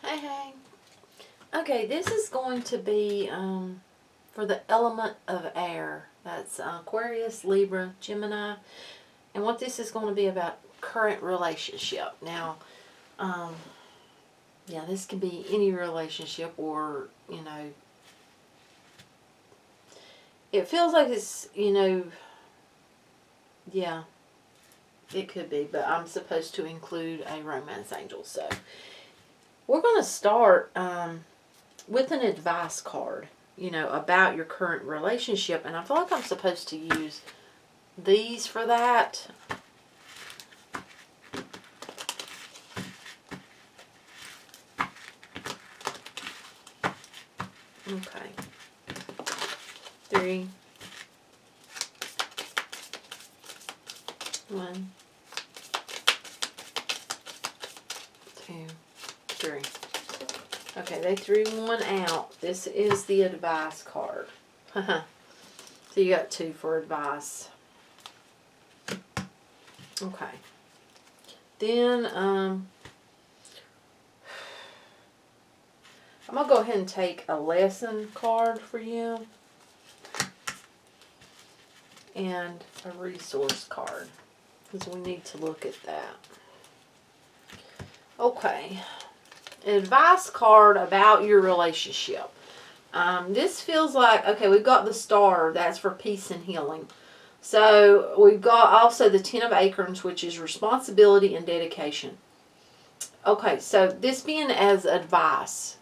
Hey, hey. Okay, this is going to be for the element of air. That's Aquarius, Libra, Gemini. And what this is going to be about current relationship. Now, yeah, this can be any relationship or, it feels like it's, yeah, it could be, but I'm supposed to include a romance angel. So we're going to start with an advice card, about your current relationship. And I feel like I'm supposed to use these for that. Okay. 3. 1, 2, 3. Okay, they threw one out. This is the advice card. So you got 2 for advice. Okay. Then, I'm going to go ahead and take a lesson card for you. And a resource card. Because we need to look at that. Okay. Advice card about your relationship. This feels like, okay, we've got the star. That's for peace and healing. So we've got also the 10 of acorns, which is responsibility and dedication. Okay, so this being as advice,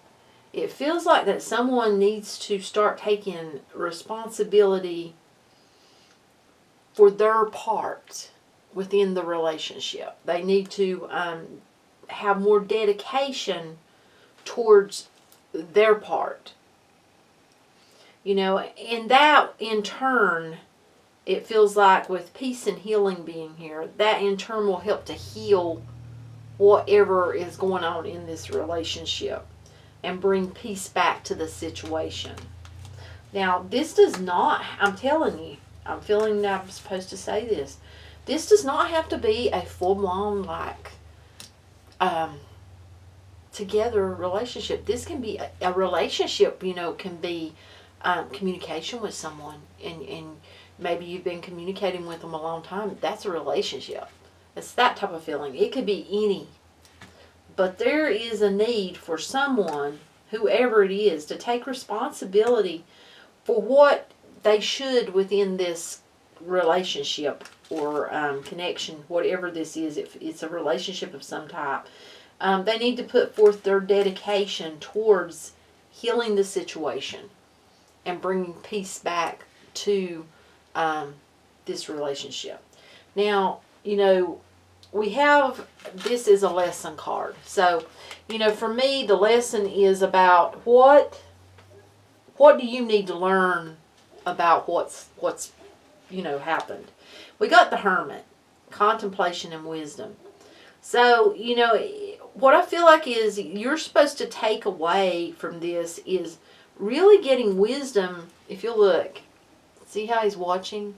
it feels like that someone needs to start taking responsibility for their part within the relationship. They need to have more dedication towards their part. And that in turn, it feels like with peace and healing being here, that in turn will help to heal whatever is going on in this relationship and bring peace back to the situation. Now, this does not, I'm telling you, I'm feeling that I'm supposed to say this. This does not have to be a full-blown, together relationship. This can be a relationship, can be communication with someone. And maybe you've been communicating with them a long time. That's a relationship. It's that type of feeling. It could be any. But there is a need for someone, whoever it is, to take responsibility for what they should within this relationship or connection, whatever this is. If it's a relationship of some type, they need to put forth their dedication towards healing the situation and bringing peace back to this relationship. Now, we have, this is a lesson card. So, for me, the lesson is about what do you need to learn about what's happened. We got the Hermit, contemplation and wisdom. So, what I feel like is you're supposed to take away from this is really getting wisdom. If you look, see how he's watching?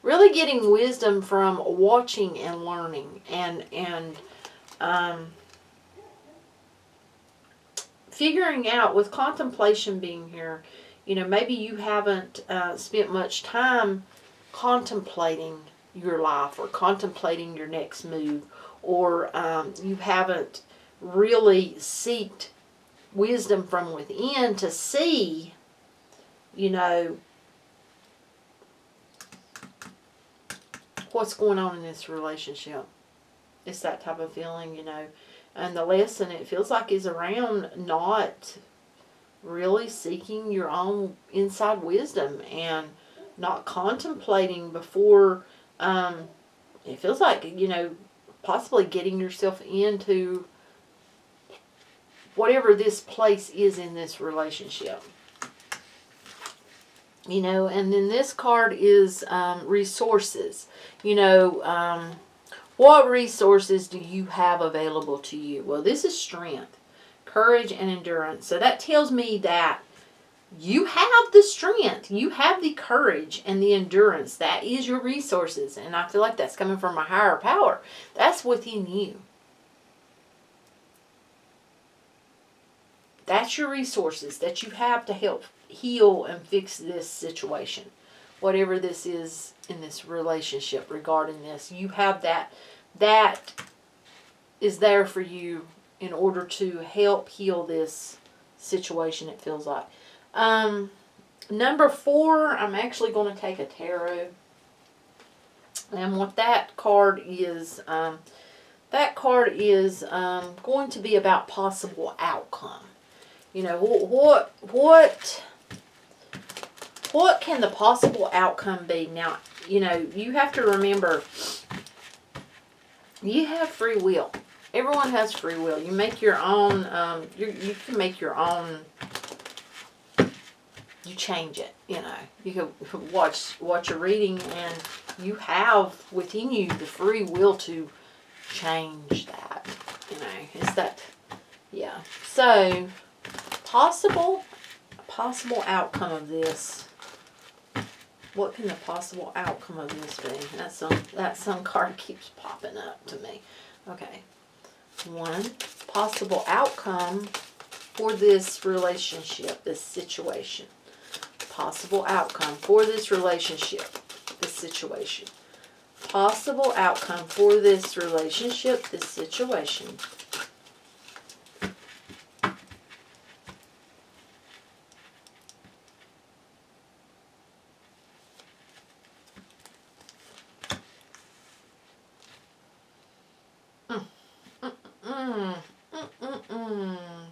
Really getting wisdom from watching and learning and figuring out, with contemplation being here, maybe you haven't spent much time contemplating your life or contemplating your next move, or you haven't really sought wisdom from within to see, what's going on in this relationship. It's that type of feeling, And the lesson, it feels like, is around not really seeking your own inside wisdom and not contemplating before, it feels like, possibly getting yourself into whatever this place is in this relationship. And then this card is resources. What resources do you have available to you? Well, this is strength, courage, and endurance. So that tells me that you have the strength, you have the courage and the endurance. That is your resources. And I feel like that's coming from a higher power. That's within you. That's your resources that you have to help heal and fix this situation. Whatever this is in this relationship regarding this, you have that. That is there for you in order to help heal this situation, it feels like. Number 4, I'm actually going to take a tarot. And what that card is going to be about possible outcome. You know, what can the possible outcome be? Now, you know, you have to remember, you have free will. Everyone has free will. You make your own, you can make your own, you change it, you know. You can watch a reading, and you have within you the free will to change that, you know. It's that, yeah. So, possible outcome of this. What can the possible outcome of this be? That sun card keeps popping up to me. Okay. 1, possible outcome for this relationship, this situation. Possible outcome for this relationship, this situation. Possible outcome for this relationship, this situation.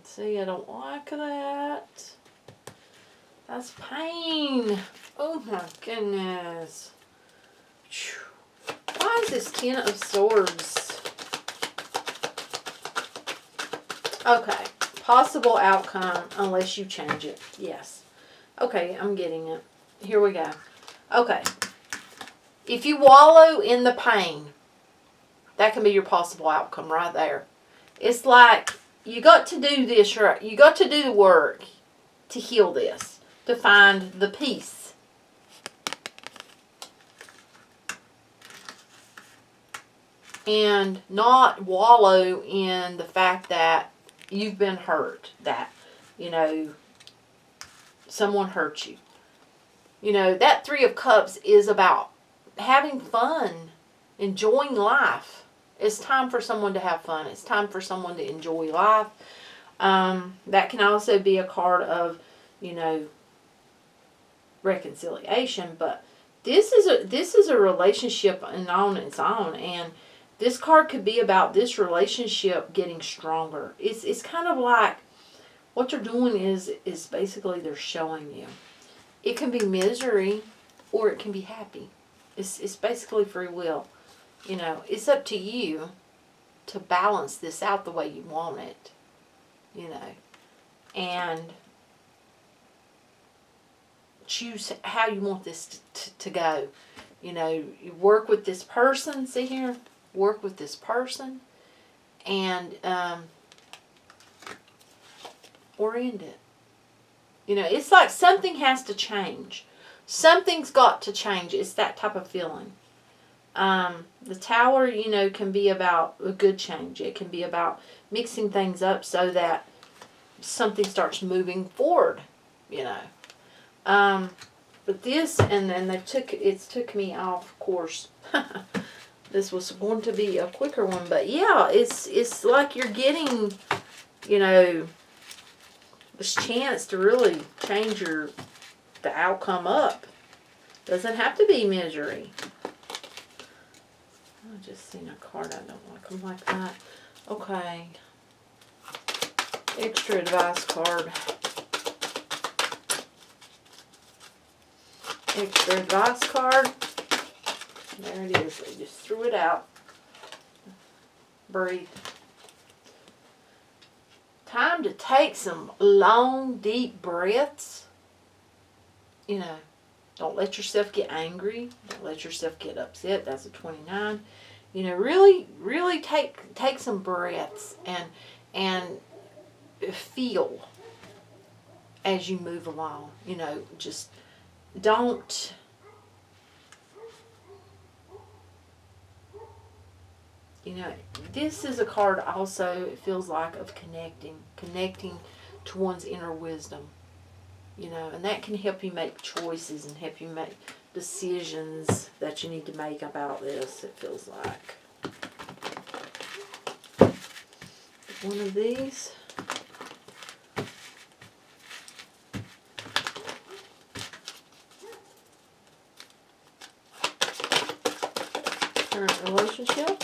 See, I don't like that. That's pain. Oh my goodness. Why is this 10 of Swords? Okay. Possible outcome unless you change it. Yes. Okay, I'm getting it. Here we go. Okay. If you wallow in the pain, that can be your possible outcome right there. It's like you got to do this right. You got to do the work to heal this, to find the peace. And not wallow in the fact that you've been hurt, that, you know, someone hurt you. You know, that 3 of Cups is about having fun, enjoying life. It's time for someone to have fun. It's time for someone to enjoy life. That can also be a card of, you know, reconciliation. But this is a relationship and on its own. And this card could be about this relationship getting stronger. It's kind of like what they're doing is basically they're showing you. It can be misery or it can be happy. It's basically free will. You know, it's up to you to balance this out the way you want it, you know, and choose how you want this to go. You know, you work with this person, see here, work with this person, and, or end it. You know, it's like something has to change. Something's got to change. It's that type of feeling. The Tower, you know, can be about a good change. It can be about mixing things up so that something starts moving forward, you know. But this, and then it took me off course. This was going to be a quicker one, but yeah, it's like you're getting, you know, this chance to really change the outcome up. Doesn't have to be misery. I just seen a card. I don't like them like that. Okay. Extra advice card. Extra advice card. There it is. I just threw it out. Breathe. Time to take some long, deep breaths. You know, don't let yourself get angry. Don't let yourself get upset. That's a 29. You know, really take some breaths and feel as you move along. You know, just don't. You know, this is a card also, it feels like, of connecting to one's inner wisdom. You know, and that can help you make choices and help you make decisions that you need to make about this, it feels like. One of these. Current relationship.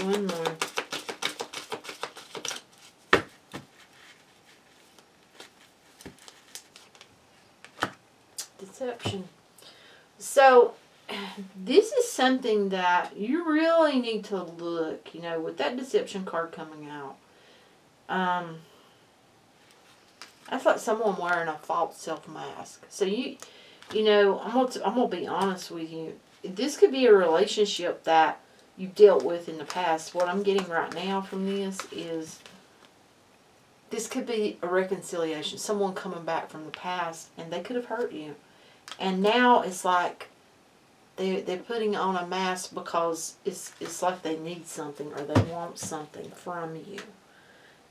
One more. Deception. So, this is something that you really need to look, you know, with that deception card coming out. That's like someone wearing a false self-mask. So, you know, I'm gonna be honest with you. This could be a relationship that you dealt with in the past. What I'm getting right now from this is this could be a reconciliation. Someone coming back from the past and they could have hurt you. And now it's like they're putting on a mask because it's like they need something or they want something from you.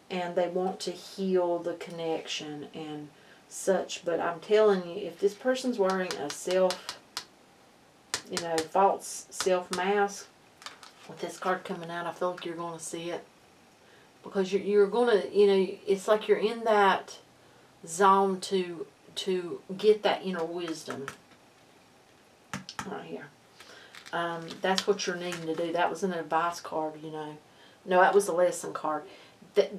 And they want to heal the connection and such. But I'm telling you, if this person's wearing a false self-mask, with this card coming out, I feel like you're going to see it. Because you're going to, you know, it's like you're in that zone to get that inner wisdom. Right here. That's what you're needing to do. That was an advice card, you know. No, that was a lesson card.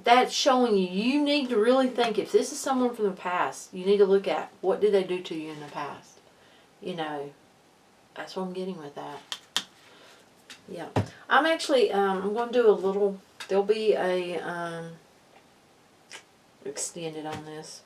That's showing you need to really think, if this is someone from the past, you need to look at what did they do to you in the past. You know, that's what I'm getting with that. Yeah. I'm actually, I'm going to do a little, there'll be a extended on this.